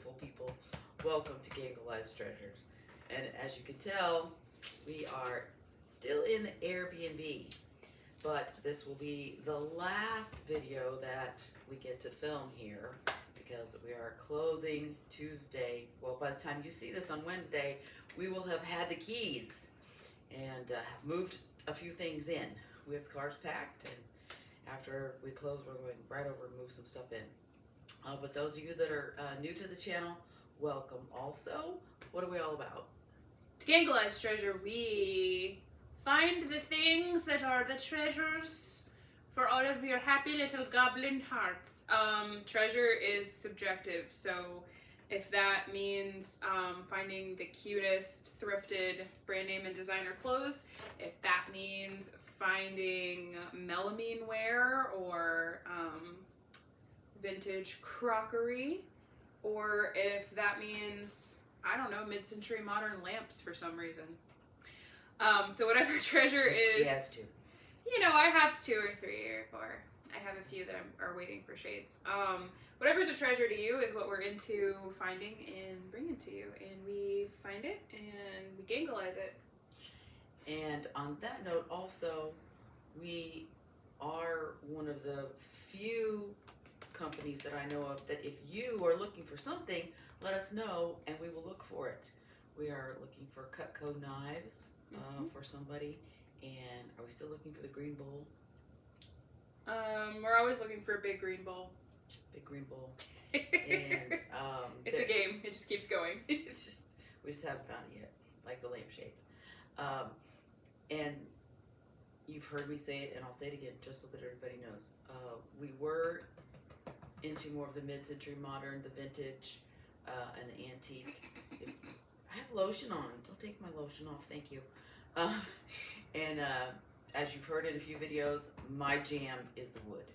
beautiful people. Welcome to Gangalized Treasures. And as you can tell, we are still in the Airbnb, but this will be the last video that we get to film here because we are closing Tuesday. Well, by the time you see this on Wednesday, we will have had the keys and have moved a few things in. We have the cars packed, and after we close, we're going right over and move some stuff in. But those of you that are new to the channel, welcome also. What are we all about? To Gangalized Treasure, we find the things that are the treasures for all of your happy little goblin hearts. Treasure is subjective, so if that means finding the cutest thrifted brand name and designer clothes, if that means finding melamine ware or vintage crockery, or if that means, I don't know, mid-century modern lamps for some reason. So whatever treasure is... She has to. You know, I have 2 or 3 or 4. I have a few that are waiting for shades. Whatever's a treasure to you is what we're into finding and bringing to you. And we find it and we gangalize it. And on that note, also, we are one of the few companies that I know of that if you are looking for something, let us know and we will look for it. We are looking for Cutco knives for somebody. And are we still looking for the green bowl? We're always looking for a big green bowl. Big green bowl. And it's a game. It just keeps going. It's just, we just haven't found it yet, like the lampshades. And you've heard me say it, and I'll say it again, just so that everybody knows. We were into more of the mid-century modern, the vintage, and the antique. I have lotion on. Don't take my lotion off. Thank you. And as you've heard in a few videos, my jam is the wood,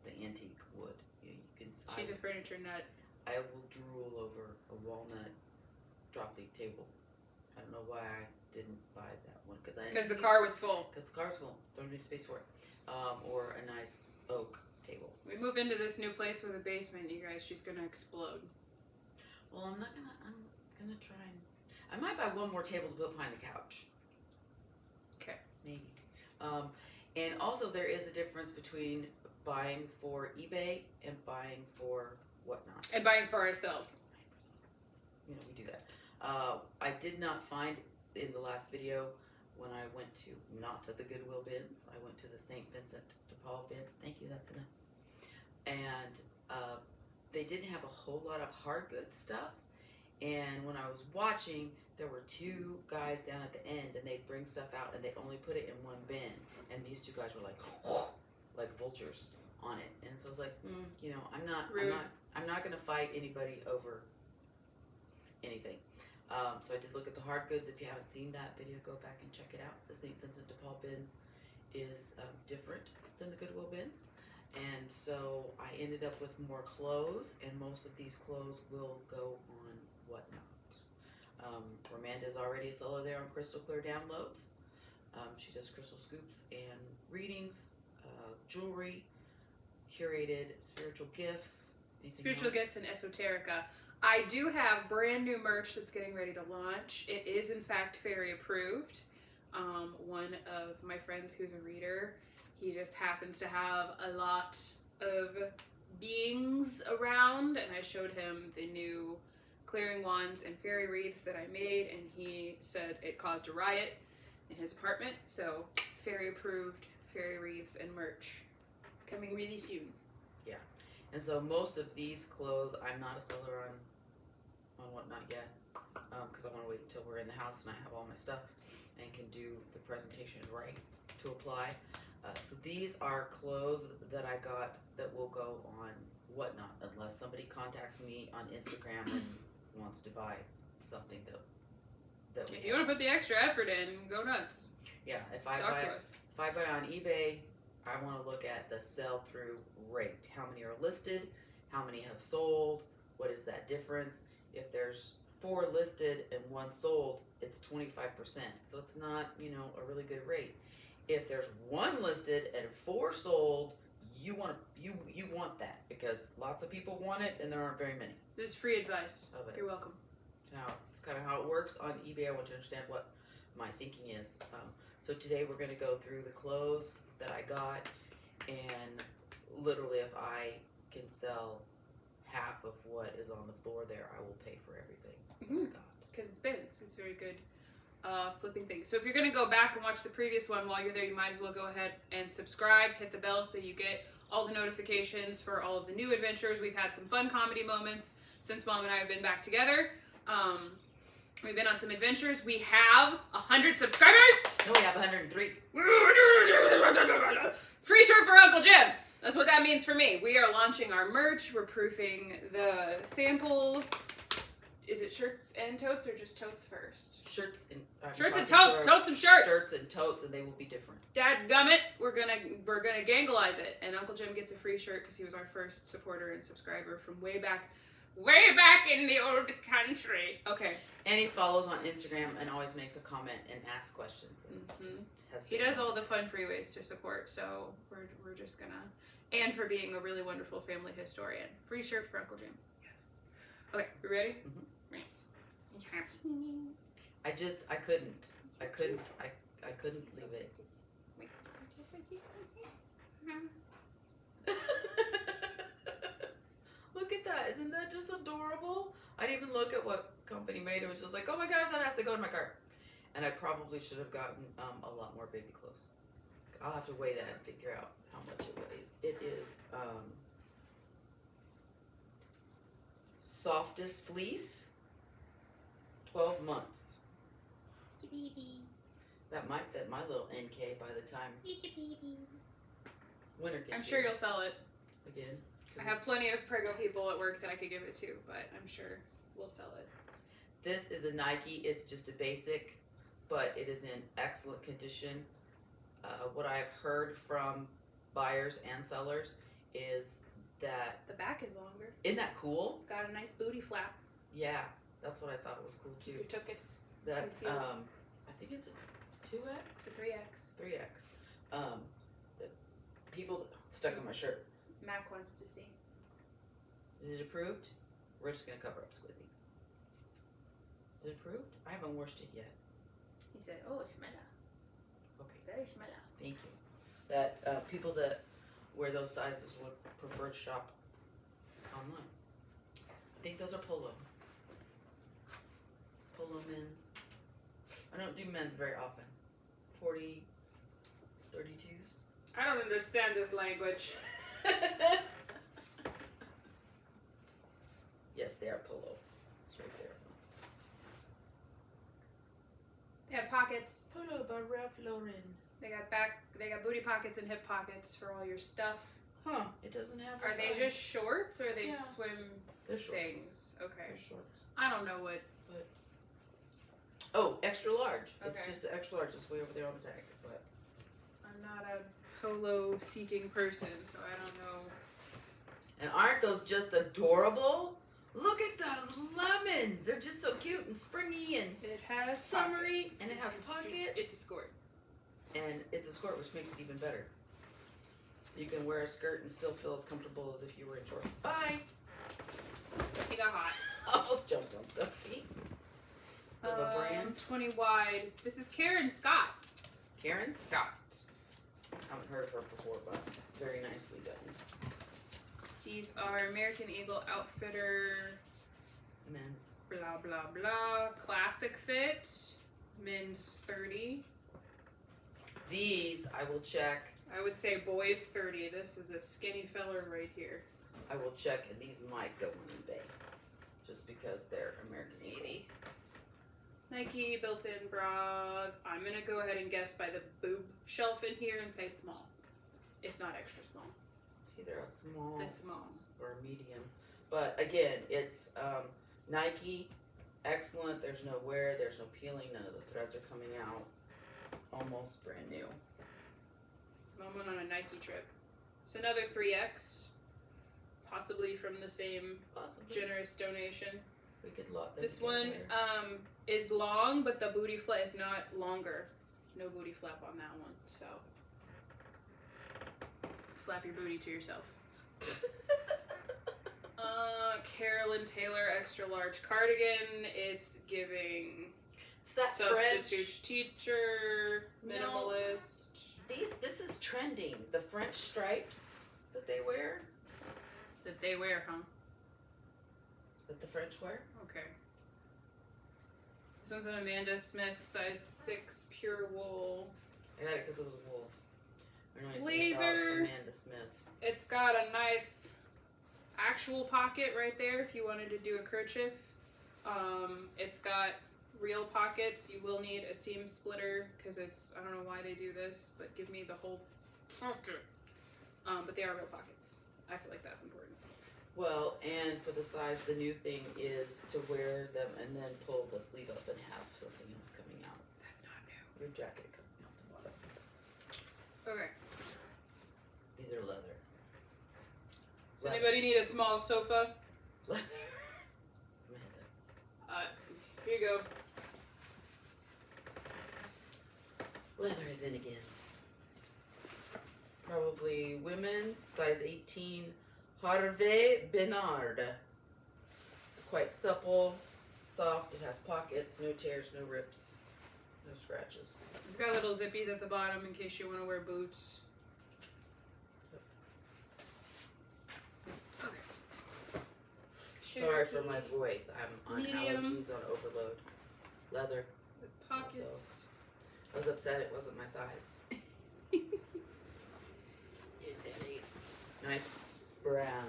the antique wood. You can. She's a furniture nut. I will drool over a walnut drop leaf table. I don't know why I didn't buy that one because the car was full. Because the car was full. Don't need space for it. Or a nice oak table. We move into this new place with a basement, you guys. She's gonna explode. Well, I'm gonna try and. I might buy one more table to put behind the couch. Okay. Maybe. And also there is a difference between buying for eBay and buying for whatnot. And buying for ourselves. You know, we do that. I did not find in the last video when I went to, not to the Goodwill bins, I went to the St Vincent De Paul bins. Thank you, that's enough. And they didn't have a whole lot of hard goods stuff. And when I was watching, there were 2 guys down at the end, and they'd bring stuff out, and they only put it in one bin. And these 2 guys were like vultures on it. And so I was like, you know, I'm not gonna fight anybody over anything. So I did look at the hard goods. If you haven't seen that video, go back and check it out. The St. Vincent De Paul bins is different than the Goodwill bins. And so I ended up with more clothes, and most of these clothes will go on whatnot. Ramanda is already a seller there on Crystal Clear Downloads. She does crystal scoops and readings, jewelry, curated spiritual gifts. Spiritual gifts and esoterica. I do have brand new merch that's getting ready to launch. It is in fact fairy approved. One of my friends who's a reader, he just happens to have a lot of beings around, and I showed him the new clearing wands and fairy wreaths that I made, and he said it caused a riot in his apartment. So fairy approved fairy wreaths and merch coming really soon. Yeah, and so most of these clothes I'm not a seller on whatnot yet, because I want to wait until we're in the house and I have all my stuff and can do the presentation right to apply. So these are clothes that I got that will go on whatnot, unless somebody contacts me on Instagram and wants to buy something that if you want to put the extra effort in, go nuts. Yeah, if I buy on eBay, I want to look at the sell-through rate. How many are listed? How many have sold? What is that difference? If there's 4 listed and 1 sold, it's 25%. So it's not, you know, a really good rate. If there's 1 listed and 4 sold, you want that because lots of people want it and there aren't very many This is free advice. of it. You're welcome. Now, it's kind of how it works on eBay. I want you to understand what my thinking is. So today we're going to go through the clothes that I got, and literally if I can sell half of what is on the floor there, I will pay for everything I got. Because it's bins. It's very good flipping things. So if you're going to go back and watch the previous one while you're there, you might as well go ahead and subscribe, hit the bell so you get all the notifications for all of the new adventures. We've had some fun comedy moments since Mom and I have been back together. We've been on some adventures. We have 100 subscribers. No, we have 103. Free shirt for Uncle Jim. That's what that means for me. We are launching our merch. We're proofing the samples. Is it shirts and totes or just totes first? Shirts and totes. Totes and shirts. Shirts and totes, and they will be different. Dadgummit, we're gonna gangleize it, and Uncle Jim gets a free shirt because he was our first supporter and subscriber from way back in the old country. Okay. And he follows on Instagram and always makes a comment and asks questions. And he does all the fun free ways to support, so we're just gonna, and for being a really wonderful family historian. Free shirt for Uncle Jim. Yes. Okay, you ready? Mm-hmm. Right. I couldn't leave it. Look at that. Isn't that just adorable? I didn't even look at what company made it. It was just like, oh my gosh, that has to go in my cart. And I probably should have gotten a lot more baby clothes. I'll have to weigh that and figure out how much it weighs. It is softest fleece, 12 months. That might fit my little NK by the time winter gets I'm sure here. you'll sell it. Again. I have plenty of prego people at work that I could give it to, but I'm sure we'll sell it. This is a Nike. It's just a basic, but it is in excellent condition. What I have heard from buyers and sellers is that... The back is longer. Isn't that cool? It's got a nice booty flap. Yeah, that's what I thought was cool too. You took us. That concealed. I think it's a 2X? It's a 3X. 3X. The people stuck on my shirt. Mac wants to see. Is it approved? We're just gonna cover up Squizzy. Is it approved? I haven't washed it yet. He said, "Oh, it's smella. Okay, Very smella." thank you. That people that wear those sizes would prefer to shop online. I think those are polo. Polo men's. I don't do men's very often. 40, 32s. I don't understand this language. Yes, they are polo. It's right there. They have pockets. Polo by Ralph Lauren. They got booty pockets and hip pockets for all your stuff. Huh? It doesn't have. Are they just shorts or are they Yeah. swim They're shorts. things? Okay. They're shorts. I don't know what. Oh, extra large. It's Okay. just an extra large. It's way over there on the tag. But I'm not a polo seeking person, so I don't know. and aren't those just adorable? Look at those lemons. They're just so cute and springy and It has summery, and it has pockets. It's a skirt. And it's a skirt, which makes it even better. You can wear a skirt and still feel as comfortable as if you were in shorts. Bye. It got hot. Almost jumped on Sophie. Of a brand. 20 wide. This is Karen Scott. Karen Scott. Haven't heard of her before, but very nicely done. These are American Eagle Outfitter, Men's. blah, blah, blah. Classic fit. Men's 30. These I will check. I would say boys 30. This is a skinny feller right here. I will check, and these might go on eBay, just because they're American Eagle. Maybe. Nike built-in bra. I'm gonna go ahead and guess by the boob shelf in here and say small, if not extra small. It's either a small The small. or a medium, but again, it's Nike, excellent. There's no wear, there's no peeling, none of the threads are coming out. Almost brand new. Mom went on a Nike trip. It's another 3X, possibly from the same Possibly. generous donation. We could lot them This one together. is long, but the booty flap is not longer. No booty flap on that one. So flap your booty to yourself. Carolyn Taylor extra large cardigan. It's giving It's that substitute French. teacher, minimalist. This is trending. The French stripes that they wear. That they wear, huh? That the French wear. Okay. This one's an Amanda Smith, size 6, pure wool. I got it because it was wool. I don't know anything Blazer. about Amanda Smith. It's got a nice actual pocket right there if you wanted to do a kerchief. It's got real pockets. You will need a seam splitter because it's, I don't know why they do this, but give me the whole pocket. But they are real pockets. I feel like that's important. Well, and for the size, the new thing is to wear them and then pull the sleeve up and have something else coming out. That's not new. Your jacket coming out the bottom. Okay. These are leather. Does anybody need a small sofa? Leather. Here you go. Leather is in again. Probably women's, size 18, Harvey Bernard. It's quite supple, soft. It has pockets, no tears, no rips, no scratches. It's got little zippies at the bottom in case you want to wear boots. Okay. Sorry for my voice. I'm on Medium. allergies on overload. Leather. With pockets. I was upset it wasn't my size. Nice brown.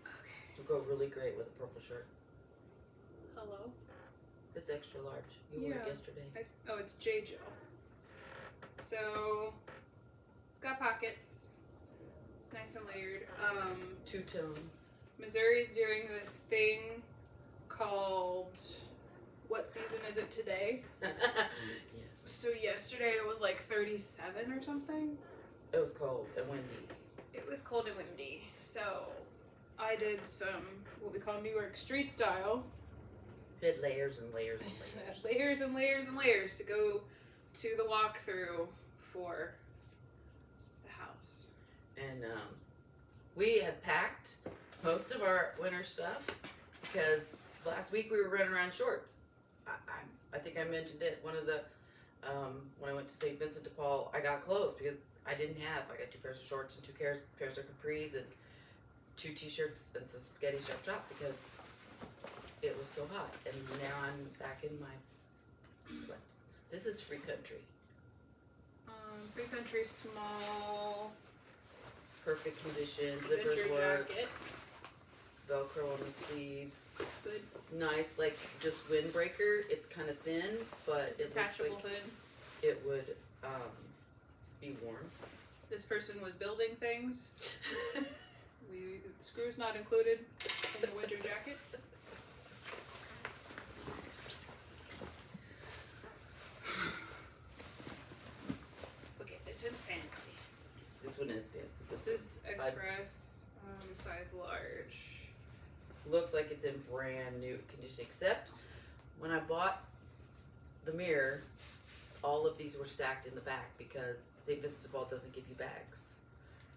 Okay. Will go really great with a purple shirt. Hello? It's extra large. You wore it Yeah. yesterday. Oh, it's J. Jill. So, it's got pockets. It's nice and layered. Two-tone. Missouri's doing this thing called What Season Is It Today? Yes. So yesterday it was like 37 or something. It was cold and windy. It was cold and windy. So I did some what we call New York street style. It had layers and layers and layers. Layers and layers and layers to go to the walkthrough for the house. And we had packed most of our winter stuff because last week we were running around shorts. I think I mentioned it. One of the when I went to St Vincent De Paul, I got clothes because I didn't have. I got 2 pairs of shorts and 2 pairs of capris and 2 t-shirts and some spaghetti strap top because it was so hot. And now I'm back in my sweats. This is Free Country. Free Country small Perfect condition. winter Zippers work. jacket. Velcro on the sleeves. Good Nice, like just windbreaker. It's kind of thin, but it looks detachable like hood. it would be warm. This person was building things. Screws not included in the winter jacket. Okay, this one's fancy. This one is fancy. This is Express, size large. Looks like it's in brand new condition, except when I bought the mirror, all of these were stacked in the back because St. Vincent De Paul doesn't give you bags.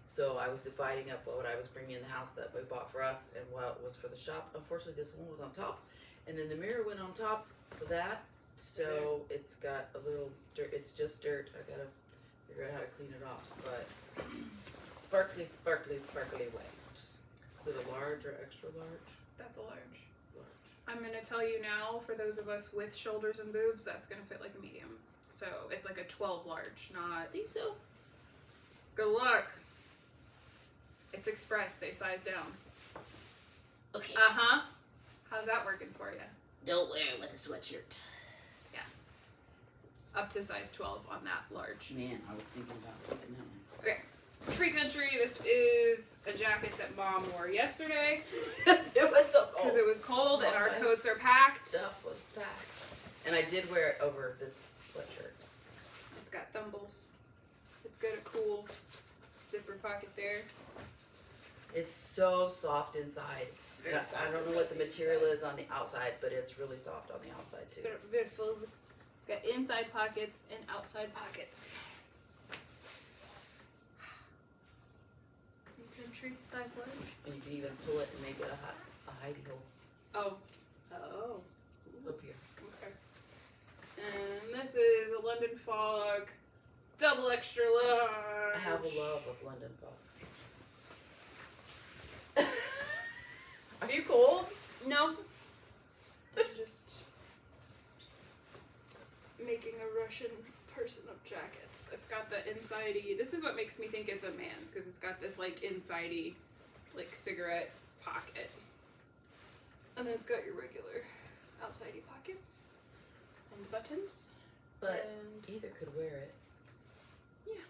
So I was dividing up what I was bringing in the house that we bought for us and what was for the shop. Unfortunately, this one was on top. And then the mirror went on top for that. So it's got a little dirt. It's just dirt. I gotta figure out how to clean it off. But sparkly, sparkly, sparkly white. Is it a large or extra large? That's a large. Large. I'm gonna tell you now, for those of us with shoulders and boobs, that's gonna fit like a medium. So it's like a 12 large, I not. think so. Good luck. It's Express. They size down. Okay. How's that working for you? Don't wear it with a sweatshirt. Up to size 12 on that large. Man, I was thinking about putting that one. Okay. Free Country. This is a jacket that Mom wore yesterday It was so cold. because it was cold and our Mama's coats are packed. Stuff was packed. And I did wear it over this sweatshirt. It's got thumbles. It's got a cool zipper pocket there. It's so soft inside. It's very soft. I don't know what the material is on the outside, but it's really soft on the outside too. It's got inside pockets and outside pockets. pantry size lunch. And you can even pull it and make it a hidey hole Oh. up here. Okay. And this is a London Fog double extra large. I have a love of London fog. Are you cold? No. I'm just making a Russian person of jackets. It's got the inside-y. This is what makes me think it's a man's, because it's got this like inside-y like cigarette pocket. And then it's got your regular outside-y pockets and buttons. But and either could wear it. yeah.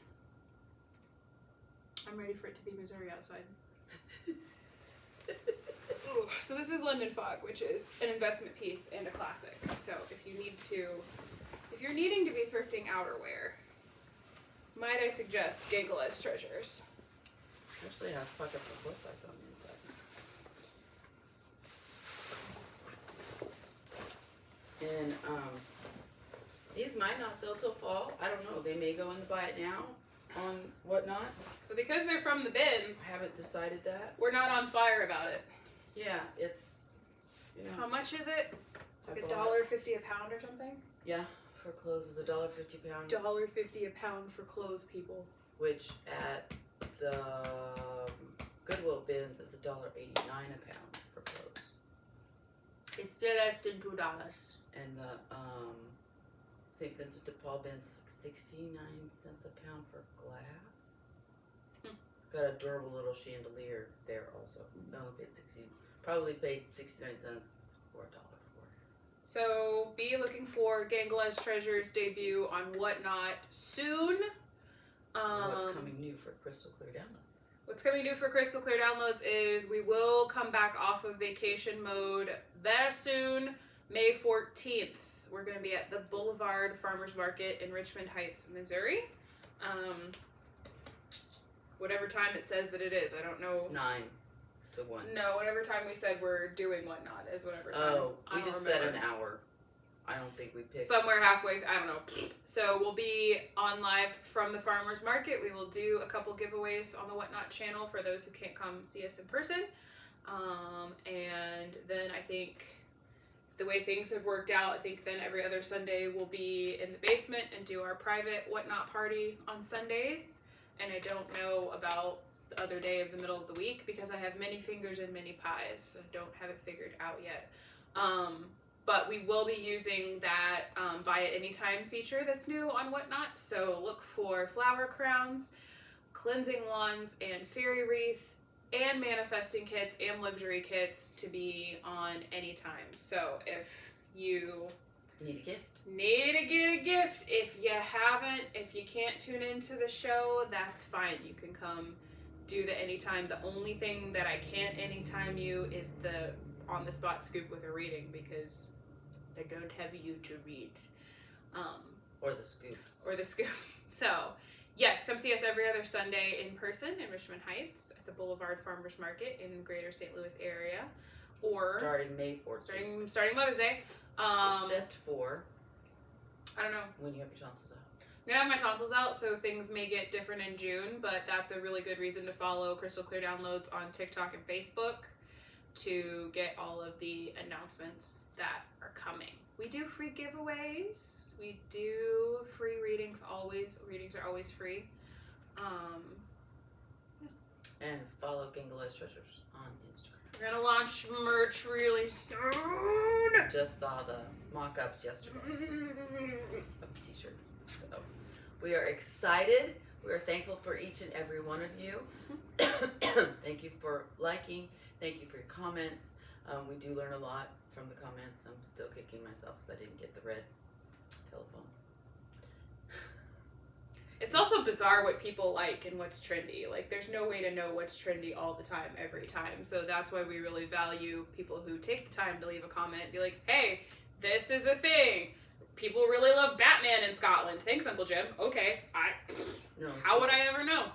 I'm ready for it to be Missouri outside. Ooh, so this is London Fog, which is an investment piece and a classic. So if you're needing to be thrifting outerwear, might I suggest Giggle as Treasures. Actually, it has pockets on both sides on the inside. And these might not sell till fall. I don't know. They may go in to buy it now on whatnot. So because they're from the bins, I haven't decided that. we're not on fire about it. Yeah, it's, you know. How much is it? It's like I $1.50 a pound or something. Yeah, for clothes is $1.50 a pound. $1.50 a pound for clothes, people. Which at the Goodwill bins it's $1.89 a pound for clothes. It's still less than $2. And the St Vincent De Paul bins is like 69 cents a pound for glass. Got a durable little chandelier there also. I only paid probably paid 69 cents or $1 for it. So be looking for Gangala's Treasures debut on Whatnot soon. And what's coming new for Crystal Clear Downloads? What's coming new for Crystal Clear Downloads is we will come back off of vacation mode very soon, May 14th. We're going to be at the Boulevard Farmers Market in Richmond Heights, Missouri. Whatever time it says that it is. I don't know. 9 to 1. No, whatever time we said we're doing Whatnot is whatever time. Oh, we I just don't said remember. an hour. I don't think we picked. Somewhere halfway, I don't know. So we'll be on live from the farmer's market. We will do a couple giveaways on the Whatnot channel for those who can't come see us in person. And then I think the way things have worked out, I think then every other Sunday we'll be in the basement and do our private Whatnot party on Sundays. And I don't know about the other day of the middle of the week because I have many fingers and many pies. I don't have it figured out yet. But we will be using that buy it anytime feature that's new on Whatnot. So look for flower crowns, cleansing wands, and fairy wreaths, and manifesting kits and luxury kits to be on anytime. So if you Need a gift. need to get a gift, if you can't tune into the show, that's fine. You can come do the anytime. The only thing that I can't anytime you is the on the spot scoop with a reading because I don't have you to read. Or the scoops. Or the scoops. So, yes, come see us every other Sunday in person in Richmond Heights at the Boulevard Farmers Market in the greater St. Louis area. Or starting May 14th. starting Mother's Day. Except for I don't know. when you have your tonsils out. I'm gonna have my tonsils out, so things may get different in June, but that's a really good reason to follow Crystal Clear Downloads on TikTok and Facebook to get all of the announcements that are coming. We do free giveaways. We do free readings always. Readings are always free. And follow Gangala's Treasures on Instagram. We're gonna launch merch really soon. Just saw the mock-ups yesterday of the t-shirts. So we are excited. We are thankful for each and every one of you. Thank you for liking. Thank you for your comments. We do learn a lot from the comments. I'm still kicking myself because I didn't get the red telephone. It's also bizarre what people like and what's trendy. Like, there's no way to know what's trendy all the time, every time. So that's why we really value people who take the time to leave a comment and be like, hey, this is a thing. People really love Batman in Scotland. Thanks, Uncle Jim. Okay, No, how would I ever know?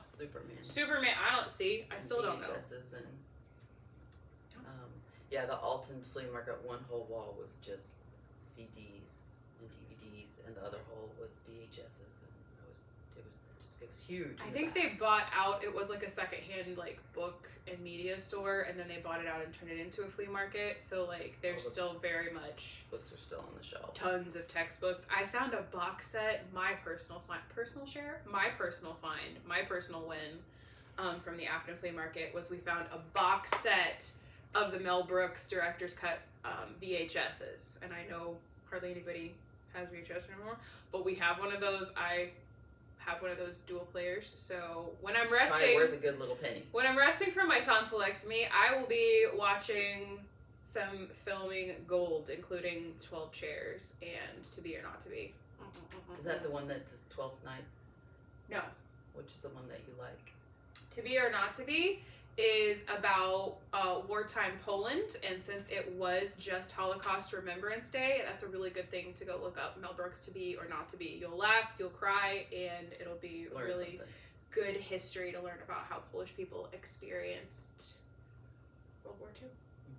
Superman. I don't see. I still don't know. VHSs and yeah, the Alton flea market. One whole wall was just CDs and DVDs, and the other whole was VHSs, and it was It was huge. I think they bought out, it was like a secondhand like book and media store, and then they bought it out and turned it into a flea market. So like there's still very much books are still on the shelf. Tons of textbooks. I found a box set, my personal find, my personal win from the Afton Flea Market was we found a box set of the Mel Brooks Director's Cut VHSs. And I know hardly anybody has VHS anymore, but we have one of those. I have one of those dual players, so when I'm resting, worth a good little penny. When I'm resting from my tonsillectomy, I will be watching some filming gold, including 12 Chairs and To Be or Not to Be. Is that the one that's 12th Night? No. Which is the one that you like? To Be or Not to Be is about wartime Poland, and since it was just Holocaust Remembrance Day, that's a really good thing to go look up. Mel Brooks, To Be or Not to Be. You'll laugh, you'll cry, and it'll be really good history to learn about how Polish people experienced World War II.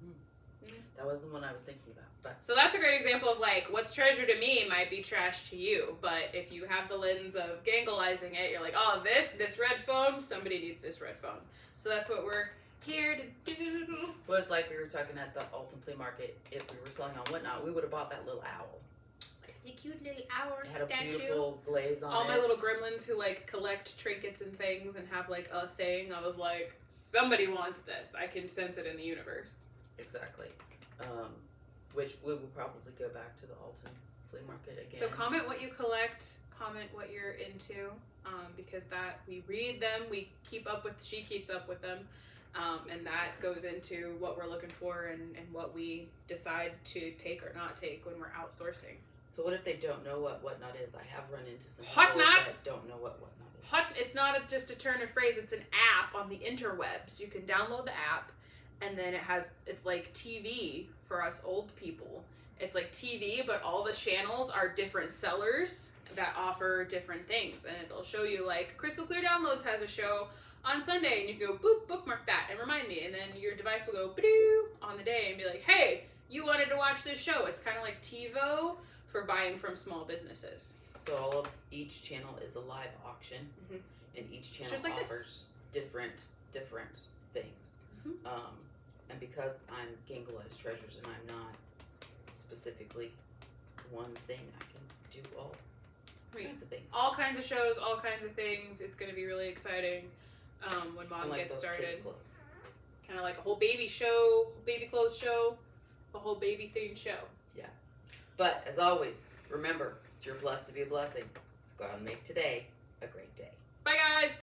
Mm-hmm. That was the one I was thinking about. But so that's a great example of like what's treasure to me might be trash to you, but if you have the lens of gangalizing it, you're like, oh, this red phone, somebody needs this red phone. So that's what we're here to do. Well, it's like we were talking at the Alton Flea Market. If we were selling on Whatnot, we would have bought that little owl. The cute little owl It had statue. a beautiful glaze on it. All my little gremlins who like collect trinkets and things and have like a thing, I was like, somebody wants this. I can sense it in the universe. Exactly. Which we will probably go back to the Alton Flea Market again. So comment what you collect, comment what you're into, because that we read them, she keeps up with them, and that goes into what we're looking for and what we decide to take or not take when we're outsourcing. So what if they don't know what Whatnot is? I have run into some Whatnot? people that don't know what Whatnot is. It's not just a turn of phrase, it's an app on the interwebs. You can download the app, and then it's like TV for us old people. It's like TV, but all the channels are different sellers that offer different things. And it'll show you like Crystal Clear Downloads has a show on Sunday, and you can go boop, bookmark that and remind me. And then your device will go ba-doo on the day and be like, hey, you wanted to watch this show. It's kind of like TiVo for buying from small businesses. So all of each channel is a live auction, and each channel just like offers different things. And because I'm Gangalized Treasures and I'm not specifically one thing, I can do all kinds of things. All kinds of shows, all kinds of things. It's going to be really exciting when Mom gets started. Kind of like a whole baby show, baby clothes show, a whole baby themed show. Yeah. But as always, remember, you're blessed to be a blessing. So go out and make today